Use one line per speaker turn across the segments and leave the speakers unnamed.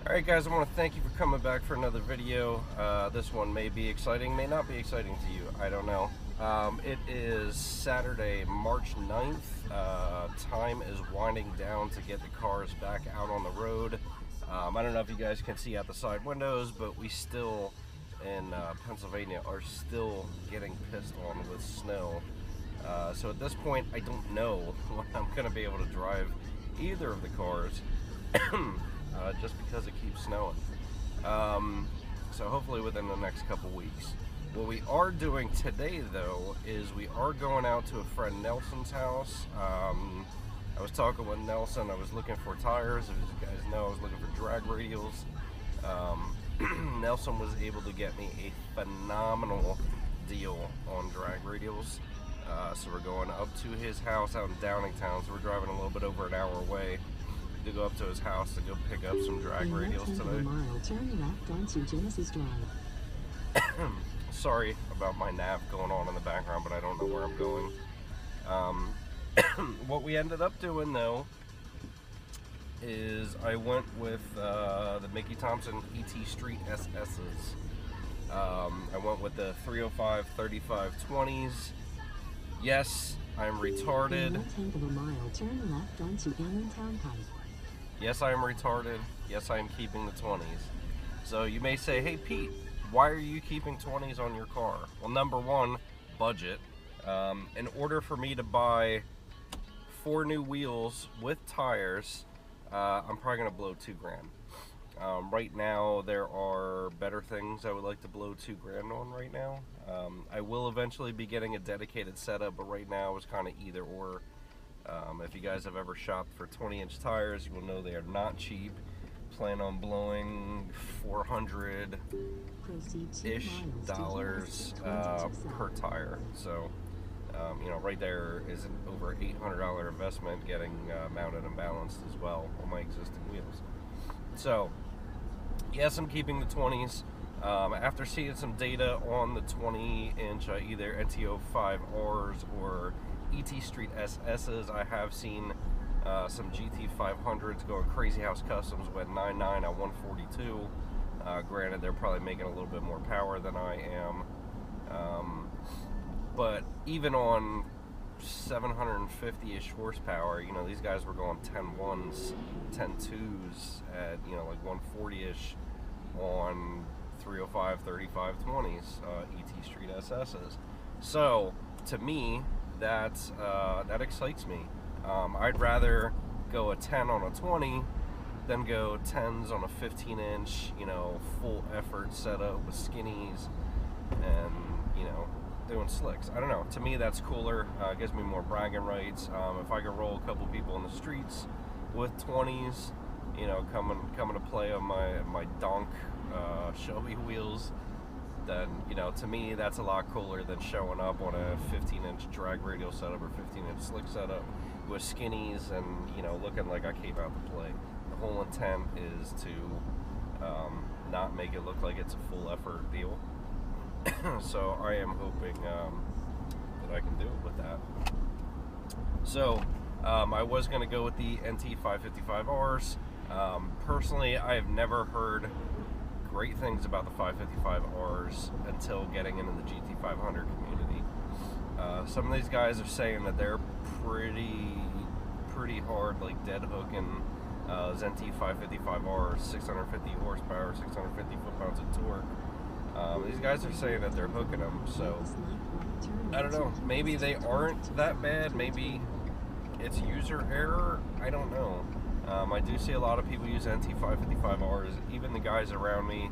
Alright guys, I want to thank you for coming back for another video. This one may be exciting, may not be exciting to you, I don't know. It is Saturday, March 9th. Time is winding down to get the cars back out on the road. I don't know if you guys can see out the side windows, but we still, in Pennsylvania, are still getting pissed on with snow. So at this point, I don't know when I'm going to be able to drive either of the cars. Just because it keeps snowing. So hopefully within the next couple weeks. What we are doing today, though, is we are going out to a friend Nelson's house. I was talking with Nelson. I was looking for tires. As you guys know, I was looking for drag radials. Nelson was able to get me a phenomenal deal on drag radials. So we're going up to his house out in Downingtown. So we're driving a little bit over an hour away to go up to his house to go pick up some drag radials today.
Turn left onto Genesis Drive.
Sorry about my nav going on in the background, but I don't know where I'm going. What we ended up doing, though, is I went with the Mickey Thompson ET Street SS's. I went with the 305 3520s. Yes, I'm retarded.
In 1/10 of a mile, turn left onto Allentown Pike.
Yes, I am retarded. Yes, I am keeping the 20s. So you may say, hey Pete, why are you keeping 20s on your car? Well, number one, budget. In order for me to buy 4 new wheels with tires, I'm probably gonna blow $2,000. Right now, there are better things I would like to blow $2,000 on right now. I will eventually be getting a dedicated setup, but right now it's kind of either or. If you guys have ever shopped for 20-inch tires, you will know they are not cheap. Plan on blowing $400-ish per tire. So, you know, right there is an over $800 investment getting mounted and balanced as well on my existing wheels. So, yes, I'm keeping the 20s. After seeing some data on the 20-inch either NTO5Rs or ET Street SS's, I have seen some GT500s going Crazy House Customs with 9.9 at 142. Granted, they're probably making a little bit more power than I am. But even on 750-ish horsepower, you know, these guys were going 10.1s, 10.2s at, you know, like 140-ish on 305, 3520s, ET Street SS's. So, to me, that excites me. I'd rather go a 10 on a 20 than go 10s on a 15-inch, you know, full effort setup with skinnies and, you know, doing slicks. I don't know. To me, that's cooler. It gives me more bragging rights. If I could roll a couple people in the streets with 20s, you know, coming to play on my donk Shelby wheels, then, you know, to me that's a lot cooler than showing up on a 15-inch drag radial setup or 15-inch slick setup with skinnies and, you know, looking like I came out to play. The whole intent is to not make it look like it's a full effort deal. So I am hoping that I can do it with that. So I was going to go with the NT555Rs. Personally, I have never heard great things about the 555Rs until getting into the GT500 community. Some of these guys are saying that they're pretty hard, like dead hooking NT 555Rs, 650 horsepower, 650 foot-pounds of torque. These guys are saying that they're hooking them, so I don't know. Maybe they aren't that bad. Maybe it's user error. I don't know. I do see a lot of people use NT555Rs, even the guys around me.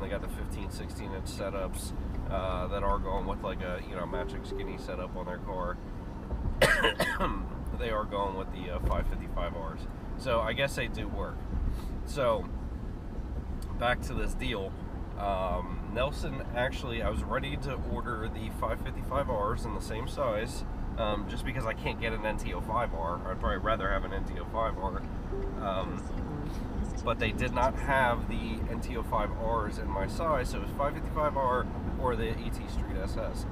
They got the 15, 16-inch setups that are going with like a, you know, matching skinny setup on their car. They are going with the 555Rs. So I guess they do work. So back to this deal. Nelson, actually, I was ready to order the 555Rs in the same size. Just because I can't get an NTO5R. I'd probably rather have an NTO5R. But they did not have the NTO5Rs in my size, so it was 555R or the ET Street SS.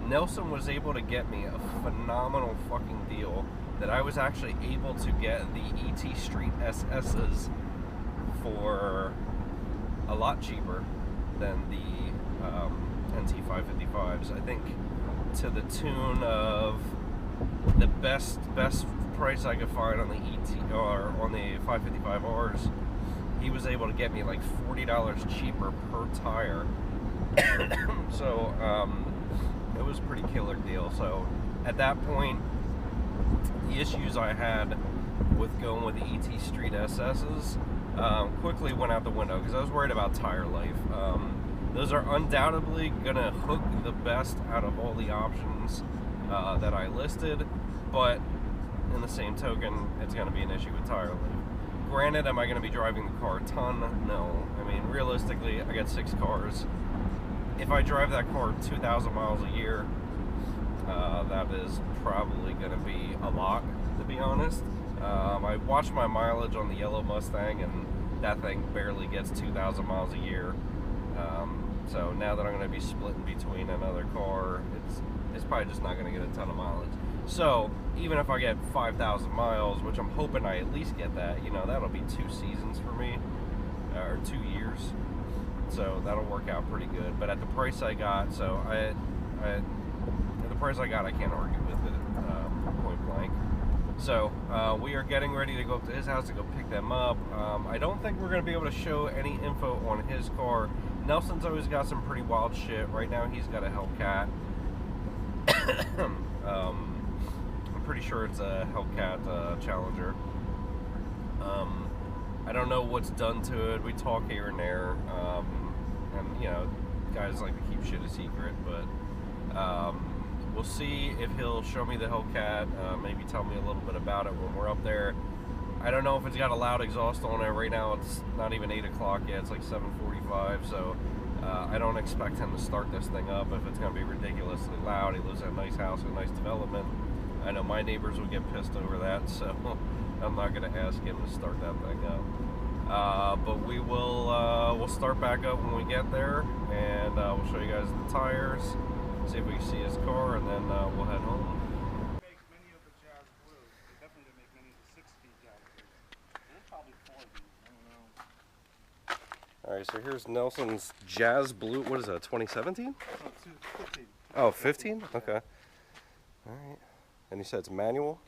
Nelson was able to get me a phenomenal fucking deal that I was actually able to get the ET Street SS's for a lot cheaper than the NT555s. I think to the tune of the best price I could find on the ET or on the 555Rs. He was able to get me like $40 cheaper per tire. So it was a pretty killer deal. So at that point, the issues I had with going with the ET Street SS's quickly went out the window because I was worried about tire life. Those are undoubtedly gonna hook the best out of all the options that I listed, but in the same token, it's gonna be an issue with tire life. Granted, am I gonna be driving the car a ton? No. I mean, realistically, I got 6 cars. If I drive that car 2,000 miles a year, that is probably going to be a lot, to be honest. I watched my mileage on the yellow Mustang, and that thing barely gets 2,000 miles a year. So now that I'm going to be splitting between another car, it's probably just not going to get a ton of mileage. So even if I get 5,000 miles, which I'm hoping I at least get that, you know, that'll be 2 seasons for me, or 2 years. So that'll work out pretty good. But at the price I got, at the price I got, I can't argue with it, point blank. So we are getting ready to go up to his house to go pick them up. I don't think we're going to be able to show any info on his car. Nelson's always got some pretty wild shit. Right now he's got a Hellcat. I'm pretty sure it's a Hellcat Challenger. I don't know what's done to it. We talk here and there, and you know, guys like to keep shit a secret. But we'll see if he'll show me the Hellcat. Maybe tell me a little bit about it when we're up there. I don't know if it's got a loud exhaust on it. Right now, it's not even 8 o'clock yet. It's like 7:45. So I don't expect him to start this thing up if it's going to be ridiculously loud. He lives in a nice house with a nice development. I know my neighbors will get pissed over that, so I'm not going to ask him to start that thing up. But we will we'll start back up when we get there, and we'll show you guys the tires, see if we can see his car, and then we'll head home.
Make many of the Jazz Blues. They definitely didn't make many of the 6-speed Jazz Blues. There's probably 4 of these. I don't know.
All right, so here's Nelson's Jazz Blue. What is that, 2017?
No, 15.
Oh, 15? Okay. All right. And you said it's manual?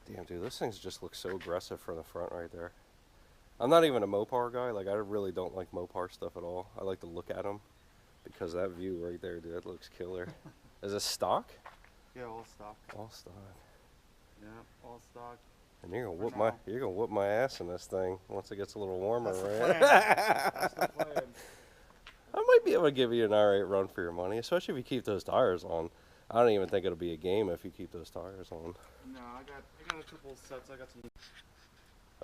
Yeah.
Damn, dude, those things just look so aggressive from the front right there. I'm not even a Mopar guy. Like, I really don't like Mopar stuff at all. I like to look at them because that view right there, dude, that looks killer. Is it stock?
Yeah, all stock.
All stock.
Yeah, all stock.
And you're gonna whoop my ass in this thing once it gets a little warmer,
That's
right?
the plan. That's the plan.
I might be able to give you an alright run for your money, especially if you keep those tires on. I don't even think it'll be a game if you keep those tires on.
No, I got a couple sets. I got some.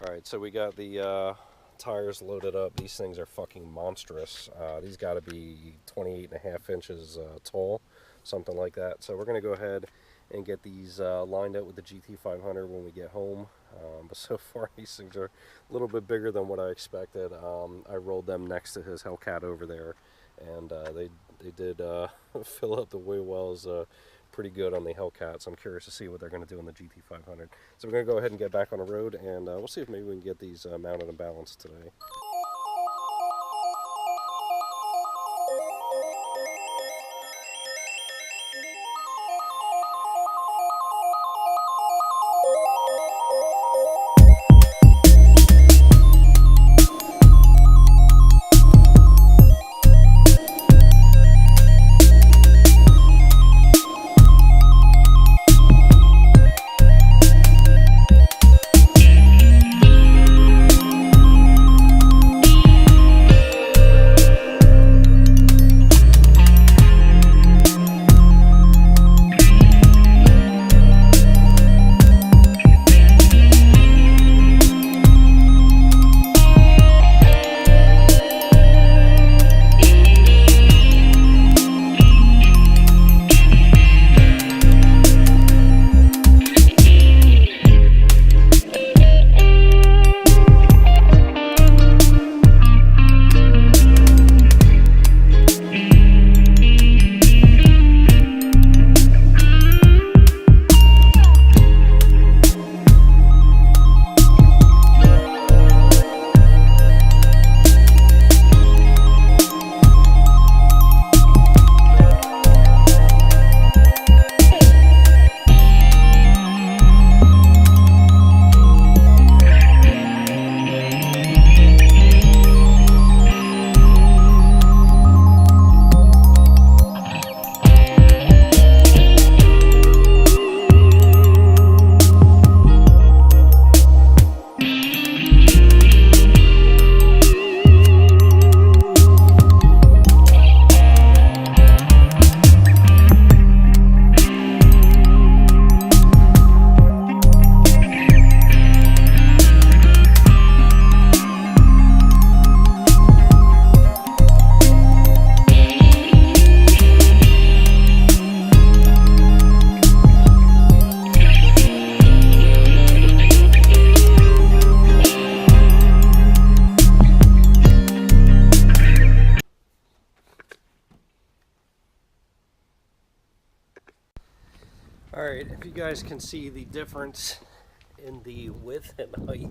Alright, so we got the tires loaded up. These things are fucking monstrous. These got to be 28.5 inches tall, something like that. So we're going to go ahead and get these lined up with the GT500 when we get home. But so far, these things are a little bit bigger than what I expected. I rolled them next to his Hellcat over there, and they did fill up the wheel wells pretty good on the Hellcat, so I'm curious to see what they're going to do on the GT500. So we're going to go ahead and get back on the road, and we'll see if maybe we can get these mounted and balanced today. Alright, if you guys can see the difference in the width and height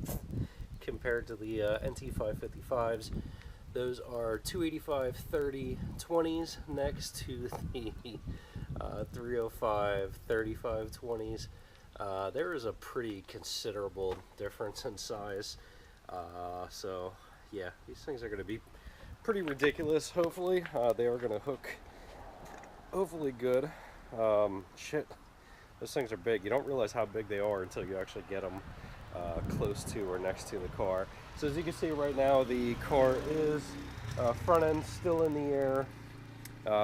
compared to the NT555s, those are 285 30 20s next to the 305 35 20s. There is a pretty considerable difference in size. So yeah, these things are going to be pretty ridiculous. Hopefully they are going to hook hopefully good. Shit, those things are big. You don't realize how big they are until you actually get them close to or next to the car. So as you can see right now, the car is front end still in the air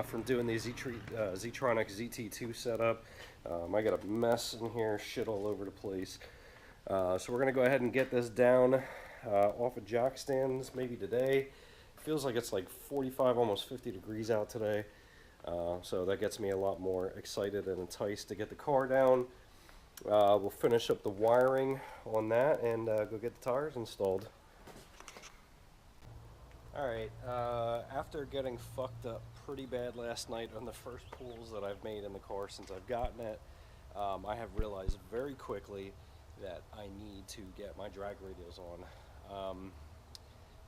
from doing the Z-Tronic ZT2 setup. I got a mess in here, shit all over the place. So we're going to go ahead and get this down off of jack stands maybe today. Feels like it's like 45, almost 50 degrees out today. So that gets me a lot more excited and enticed to get the car down. We'll finish up the wiring on that and go get the tires installed. Alright, after getting fucked up pretty bad last night on the first pulls that I've made in the car since I've gotten it, I have realized very quickly that I need to get my drag radials on.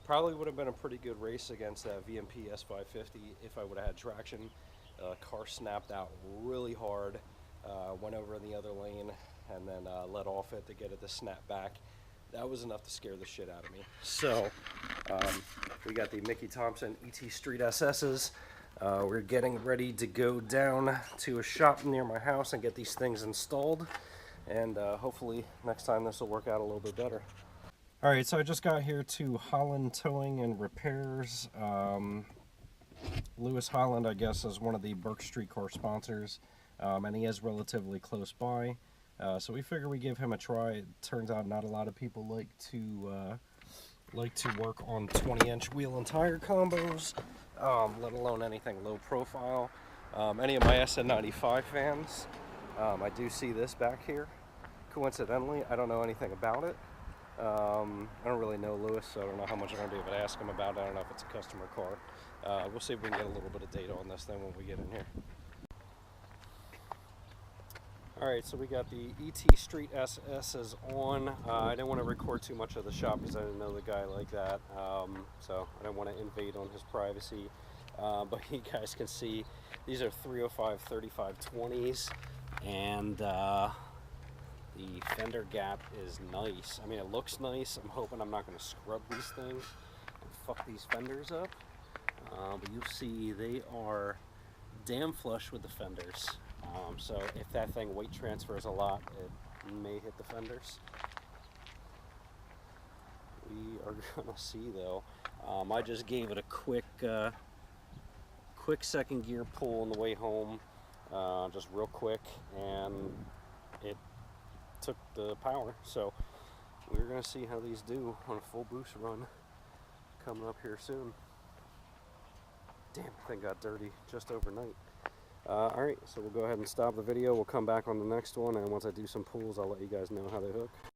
Probably would have been a pretty good race against that VMP S550 if I would have had traction. Car snapped out really hard, went over in the other lane, and then let off it to get it to snap back. That was enough to scare the shit out of me. So we got the Mickey Thompson ET Street SS's. We're getting ready to go down to a shop near my house and get these things installed. And hopefully next time this will work out a little bit better. Alright, so I just got here to Holland Towing and Repairs. Lewis Holland, I guess, is one of the Burke Street Car sponsors, and he is relatively close by. So we figure we give him a try. It turns out not a lot of people like to work on 20-inch wheel and tire combos, let alone anything low profile. Any of my SN95 fans, I do see this back here. Coincidentally, I don't know anything about it. I don't really know Lewis, so I don't know how much I'm going to be able to ask him about it. I don't know if it's a customer car. We'll see if we can get a little bit of data on this thing when we get in here. Alright, so we got the ET Street SS's on. I didn't want to record too much of the shop because I didn't know the guy like that. So I didn't want to invade on his privacy. But you guys can see these are 305 35 20s, and the fender gap is nice. I mean, it looks nice. I'm hoping I'm not going to scrub these things and fuck these fenders up. But you see they are damn flush with the fenders. So if that thing weight transfers a lot, it may hit the fenders. We are gonna see though. I just gave it a quick second gear pull on the way home, just real quick, and it took the power. So we're gonna see how these do on a full boost run coming up here soon. Damn, the thing got dirty just overnight. Alright, so we'll go ahead and stop the video. We'll come back on the next one, and once I do some pulls, I'll let you guys know how they hook.